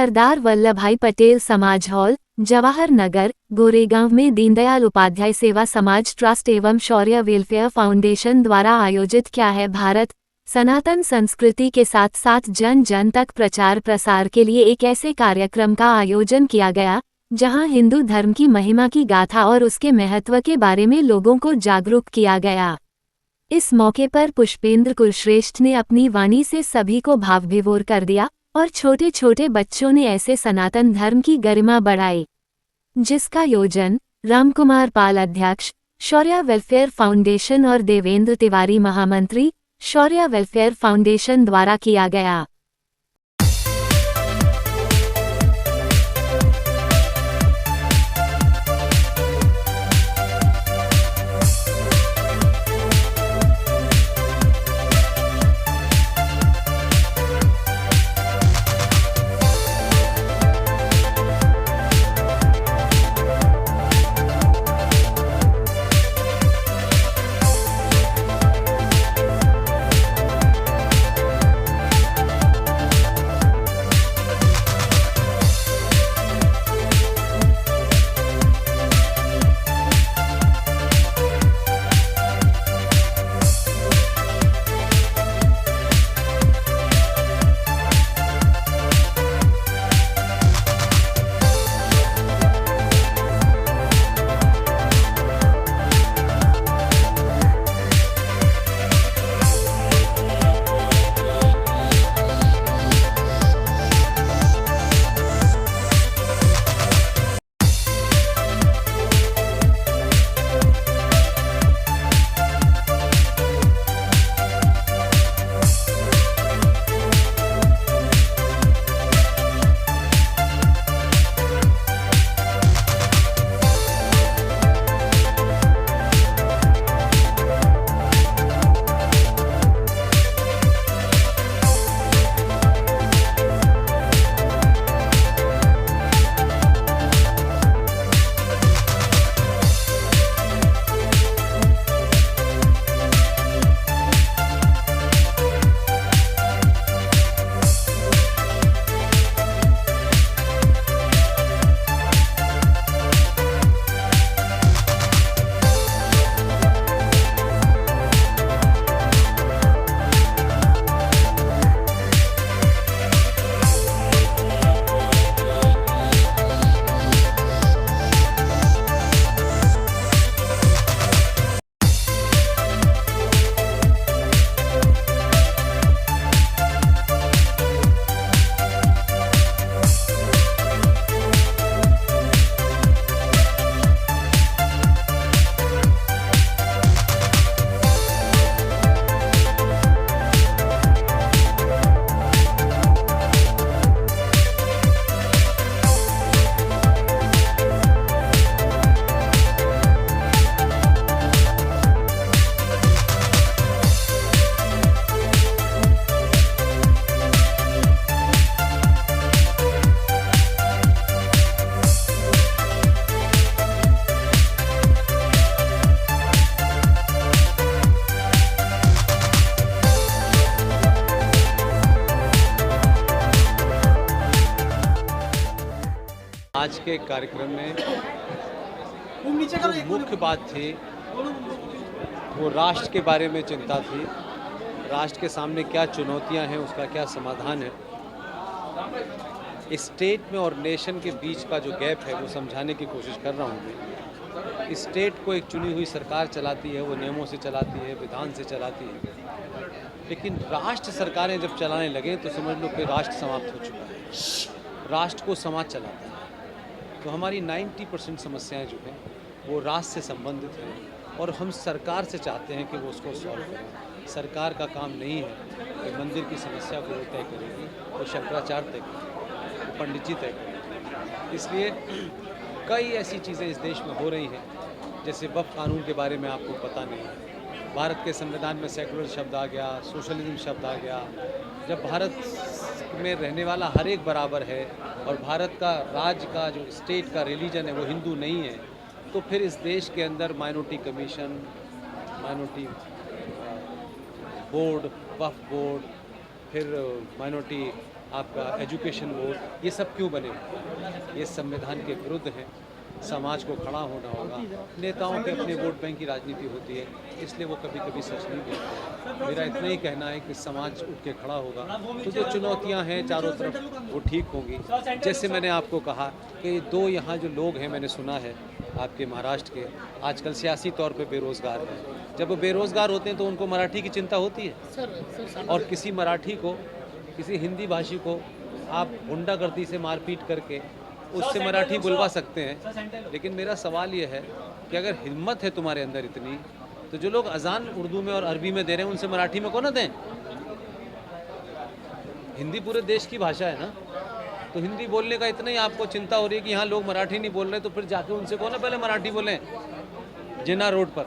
सरदार वल्लभभाई पटेल समाज हॉल, जवाहर नगर, गोरेगांव में दीनदयाल उपाध्याय सेवा समाज ट्रस्ट एवं शौर्य वेलफेयर फाउंडेशन द्वारा आयोजित क्या है भारत सनातन संस्कृति के साथ साथ जन जन तक प्रचार प्रसार के लिए एक ऐसे कार्यक्रम का आयोजन किया गया जहां हिंदू धर्म की महिमा की गाथा और उसके महत्व के बारे में लोगों को जागरूक किया गया। इस मौके पर पुष्पेंद्र कुलश्रेष्ठ ने अपनी वाणी से सभी को भावविभोर कर दिया और छोटे छोटे बच्चों ने ऐसे सनातन धर्म की गरिमा बढ़ाई, जिसका आयोजन रामकुमार पाल अध्यक्ष शौर्य वेलफेयर फाउंडेशन और देवेंद्र तिवारी महामंत्री शौर्य वेलफेयर फाउंडेशन द्वारा किया गया। आज के कार्यक्रम में जो मुख्य बात थी वो राष्ट्र के बारे में चिंता थी। राष्ट्र के सामने क्या चुनौतियां हैं, उसका क्या समाधान है। स्टेट में और नेशन के बीच का जो गैप है वो समझाने की कोशिश कर रहा हूँ मैं। स्टेट को एक चुनी हुई सरकार चलाती है, वो नियमों से चलाती है, विधान से चलाती है, लेकिन राष्ट्र सरकारें जब चलाने लगे तो समझ लो कि राष्ट्र समाप्त हो चुका है। राष्ट्र को समाज चलाता है। तो हमारी 90% समस्याएं जो हैं वो राष्ट्र से संबंधित हैं और हम सरकार से चाहते हैं कि वो उसको सॉल्व करें। सरकार का काम नहीं है कि मंदिर की समस्या को वो तय करेगी, वो शंकराचार्य तय करेंगे, वो पंडित जी तय करेंगे। इसलिए कई ऐसी चीज़ें इस देश में हो रही हैं, जैसे वक्फ कानून के बारे में आपको पता नहीं है। भारत के संविधान में सेकुलर शब्द आ गया, सोशलिज्म शब्द आ गया। जब भारत में रहने वाला हर एक बराबर है और भारत का राज्य का जो स्टेट का रिलीजन है वो हिंदू नहीं है, तो फिर इस देश के अंदर माइनॉरिटी कमीशन, माइनॉरिटी बोर्ड, वक्फ बोर्ड, फिर माइनॉरिटी आपका एजुकेशन बोर्ड, ये सब क्यों बने हुए हैं? ये संविधान के विरुद्ध हैं। समाज को खड़ा होना होगा। नेताओं के अपने वोट बैंक की राजनीति होती है, इसलिए वो कभी कभी सच नहीं बोलते। मेरा इतना ही कहना है कि समाज उठ के खड़ा होगा तो जो चुनौतियां हैं चारों तरफ वो ठीक होंगी। जैसे मैंने आपको कहा कि दो यहाँ जो लोग हैं, मैंने सुना है आपके महाराष्ट्र के, आजकल सियासी तौर पे बेरोज़गार हैं। जब वो बेरोज़गार होते हैं तो उनको मराठी की चिंता होती है, और किसी मराठी को, किसी हिंदी भाषी को आप गुंडागर्दी से मारपीट करके उससे मराठी बुलवा सकते हैं। लेकिन मेरा सवाल ये है कि अगर हिम्मत है तुम्हारे अंदर इतनी, तो जो लोग अजान उर्दू में और अरबी में दे रहे हैं उनसे मराठी में क्यों ना दें? हिंदी पूरे देश की भाषा है ना, तो हिंदी बोलने का इतना ही आपको चिंता हो रही है कि यहाँ लोग मराठी नहीं बोल रहे, तो फिर जाके उनसे कहो ना पहले मराठी बोलें। जिन्ना रोड पर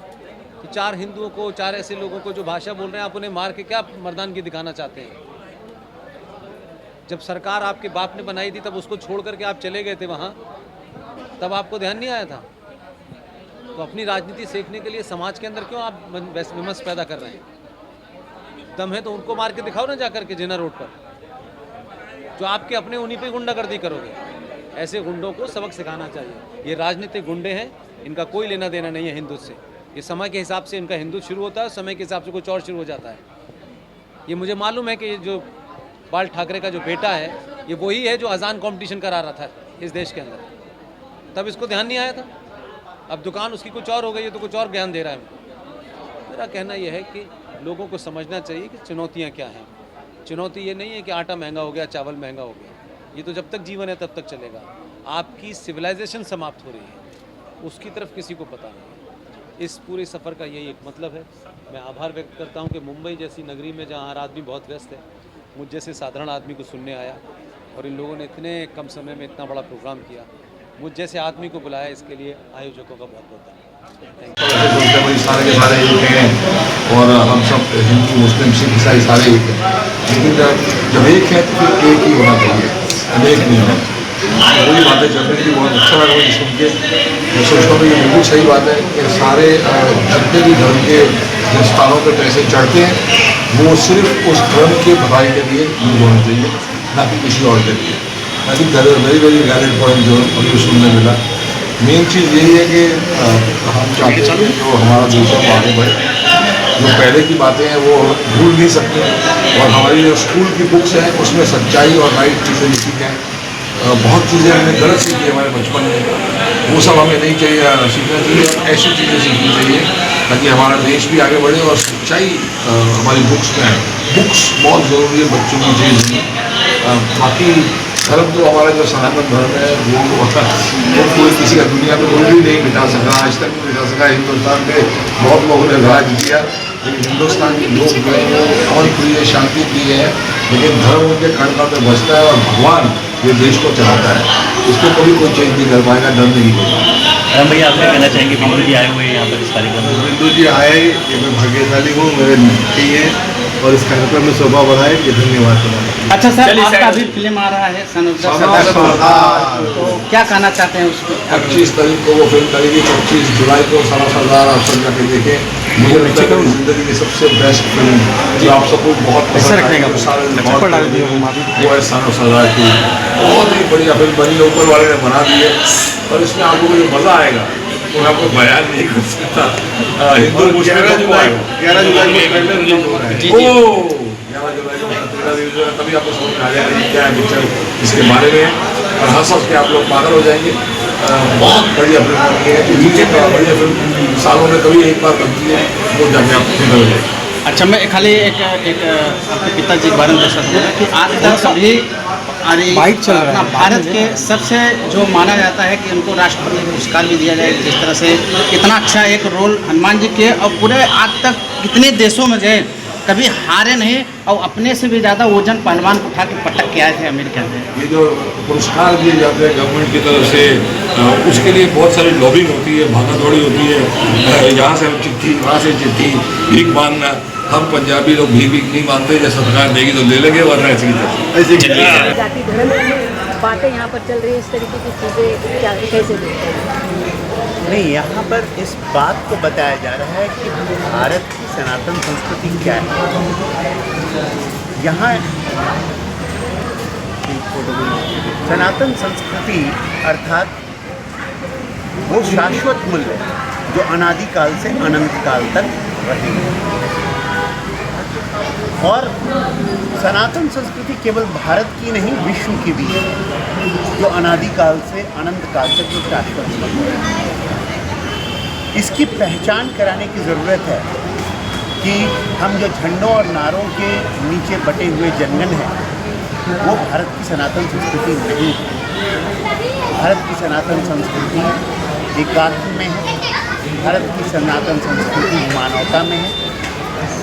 तो 4 हिंदुओं को, 4 ऐसे लोगों को जो भाषा बोल रहे हैं, आप उन्हें मार के क्या मर्दानगी दिखाना चाहते हैं? जब सरकार आपके बाप ने बनाई थी तब उसको छोड़ करके आप चले गए थे वहाँ, तब आपको ध्यान नहीं आया था? तो अपनी राजनीति सीखने के लिए समाज के अंदर क्यों आप विमर्श पैदा कर रहे हैं? दम है तो उनको मार के दिखाओ ना जाकर के जिना रोड पर, जो आपके अपने उन्हीं पे गुंडागर्दी करोगे। ऐसे गुंडों को सबक सिखाना चाहिए। ये राजनीतिक गुंडे हैं, इनका कोई लेना देना नहीं है हिंदू से। ये समय के हिसाब से इनका हिंदू शुरू होता है, समय के हिसाब से कुछ और शुरू हो जाता है। ये मुझे मालूम है कि ये जो बाल ठाकरे का जो बेटा है, ये वही है जो अजान कंपटीशन करा रहा था इस देश के अंदर, तब इसको ध्यान नहीं आया था। अब दुकान उसकी कुछ और हो गई है तो कुछ और ज्ञान दे रहा है। मेरा कहना यह है कि लोगों को समझना चाहिए कि चुनौतियाँ क्या हैं। चुनौती ये नहीं है कि आटा महंगा हो गया, चावल महंगा हो गया, ये तो जब तक जीवन है तब तक चलेगा। आपकी सिविलाइजेशन समाप्त हो रही है, उसकी तरफ किसी को पता नहीं। इस पूरे सफ़र का यही एक मतलब है। मैं आभार व्यक्त करता हूँ कि मुंबई जैसी नगरी में जहाँ हर आदमी बहुत व्यस्त है, मुझ जैसे साधारण आदमी को सुनने आया, और इन लोगों ने इतने कम समय में इतना बड़ा प्रोग्राम किया। मुझ जैसे आदमी को बुलाया, इसके लिए आयोजकों का बहुत बहुत धन्यवाद। सारे के सारे एक हैं, और हम सब हिंदू, मुस्लिम, सिख, ईसाई सारे एक हैं। लेकिन जब एक है तो फिर एक ही होना चाहिए, अनेक नहीं होना। वही बातें चल रही थी, बहुत अच्छा लगा मुझे सुन के। मैं सोचता हूँ ये बिल्कुल सही बात है कि सारे जितने भी धर्म के जिन स्थानों पर पैसे चढ़ते हैं, वो सिर्फ उस धर्म के भलाई के लिए यूज होना चाहिए, ना कि किसी और के लिए। I think that is very very valid point जो अभी सुनने मिला। मेन चीज़ यही है कि हम चाहते हैं कि जो हमारा देश है वो आगे बढ़े। जो पहले की बातें हैं वो भूल नहीं सकते, और हमारी जो स्कूल की बुक्स हैं उसमें सच्चाई और राइट चीज़ें लिखी हैं। बहुत चीज़ें हमने गलत सीखी हमारे बचपन में, वो सब हमें नहीं चाहिए, सीखना चाहिए। ऐसी चीज़ें सीखनी चाहिए ताकि हमारा देश भी आगे बढ़े और सच्चाई हमारी बुक्स में आए। बुक्स बहुत ज़रूरी है बच्चों की चीज़ में। बाकी धर्म तो हमारा जो सनातन धर्म है वो कोई किसी का दुनिया में कोई भी नहीं मिटा सका, आज तक नहीं मिटा सका। हिंदुस्तान के बहुत लोगों ने राज किया, लेकिन हिंदुस्तान के लोग जो है वो अमन प्रिय, शांति प्रिय है, लेकिन धर्म उनके कण में बचता है, और भगवान ये देश को चलाता है। इसको कभी कोई चेंज नहीं कर पाएगा, डर नहीं होगा। राम भैया, आप क्या कहना चाहेंगे? बिंदु जी आए हुए हैं यहाँ पर इस कार्यक्रम में। बिंदु जी आए, ये मैं भाग्यशाली हूँ, मेरे मिट्टी है, और इस कार्यक्रम में शोभा बढ़ाए, ये धन्यवाद तुम्हारा। अच्छा सर, आपका भी फिल्म आ रहा है सरदार, तो क्या कहना चाहते हैं उसको? 25 तारीख को वो फिल्म करेगी, 25 जुलाई को सारा सरदार आप सब जाके देखें। मुझे लगता है कि जिंदगी की सबसे बेस्ट फिल्म जो आप सबको बहुत पसंद आएगी, वो है सारा सरदार की। बहुत ही बढ़िया फिल्म बनी, ऊपर वाले ने बना दी है, और इसमें आपको जो मज़ा आएगा वो मैं आपको बयान नहीं कर सकता। हिंदू मुस्लिम 11 जुलाई को ट्रेलर रिलीज हो रहा है। 11 जुलाई को 13 रिलीज हो रहा है, तभी आपको समझ में आ जाएगा कि क्या है पिक्चर इसके बारे में, और हंस हंस के आप लोग पागल हो जाएंगे। बहुत बढ़िया फिल्म बनी है, नीचे बढ़िया फिल्म सालों में कभी एक बार बनती है, वो जाके आप फिल्म हो जाएगी। अच्छा, मैं खाली एक आपके पिताजी के बारे में बता सकता हूँ कि आज तक सभी अपना भारत के सबसे जो माना जाता है कि उनको राष्ट्रपति पुरस्कार भी दिया जाए, जिस तरह से इतना अच्छा एक रोल हनुमान जी के, और पूरे आज तक कितने देशों में गए, कभी हारे नहीं, और अपने से भी ज़्यादा वजन पहलवान को उठा के पटक के आए थे अमेरिका में। ये जो पुरस्कार दिए जाते हैं गवर्नमेंट की तरफ से, उसके लिए बहुत सारी लॉबिंग होती है, भागा दौड़ी होती है। यहाँ से चिट्ठी, वहाँ से चिट्ठी, भीख मांगना। हम पंजाबी लोग भीख नहीं मांगते, जब सरकार देगी तो ले लेंगे, वरना ऐसी जाति धर्म में बातें यहाँ पर चल रही है, इस तरीके की चीज़ें क्या कैसे देखते हैं? नहीं, यहाँ पर इस बात को बताया जा रहा है कि भारत की सनातन संस्कृति क्या है। यहाँ सनातन संस्कृति अर्थात वो शाश्वत मूल्य जो अनादिकाल से अनंत काल तक रहेंगे। और सनातन संस्कृति केवल भारत की नहीं, विश्व की भी है, जो अनादिकाल से अनंत काल तक जो शाश्वत मूल्य है। इसकी पहचान कराने की ज़रूरत है कि हम जो झंडों और नारों के नीचे बटे हुए जंगल हैं, वो भारत की सनातन संस्कृति नहीं है। भारत की सनातन संस्कृति एकात्म में है, भारत की सनातन संस्कृति मानवता में है,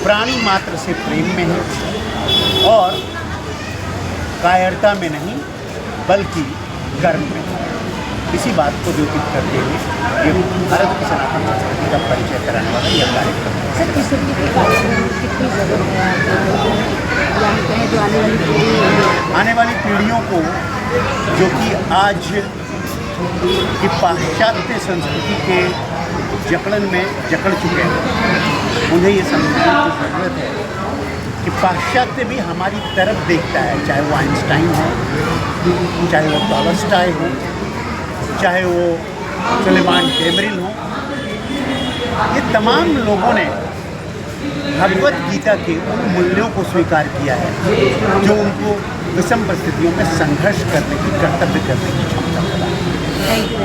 प्राणी मात्र से प्रेम में है और कायरता में नहीं बल्कि कर्म में है। इसी बात को द्योतित करते हुए ये भारत की सनातन संस्कृति का परिचय कराने वाला यह कार्यक्रम है। सर, इस तरीके के कार्यक्रम की कितनी ज़रूरत है जो आने वाली पीढ़ियों को, जो कि आज की पाश्चात्य संस्कृति के जकड़न में जकड़ चुके हैं, उन्हें ये समझने की ज़रूरत है कि पाश्चात्य भी हमारी तरफ देखता है, चाहे वो आइंस्टाइन हो, चाहे वो टॉलस्टॉय हो, चाहे वो सुलेमान डेमरिल हो। ये तमाम लोगों ने भगवत गीता के उन मूल्यों को स्वीकार किया है जो उनको विषम परिस्थितियों में संघर्ष करने की, कर्तव्य करने की क्षमता प्रदान करती है।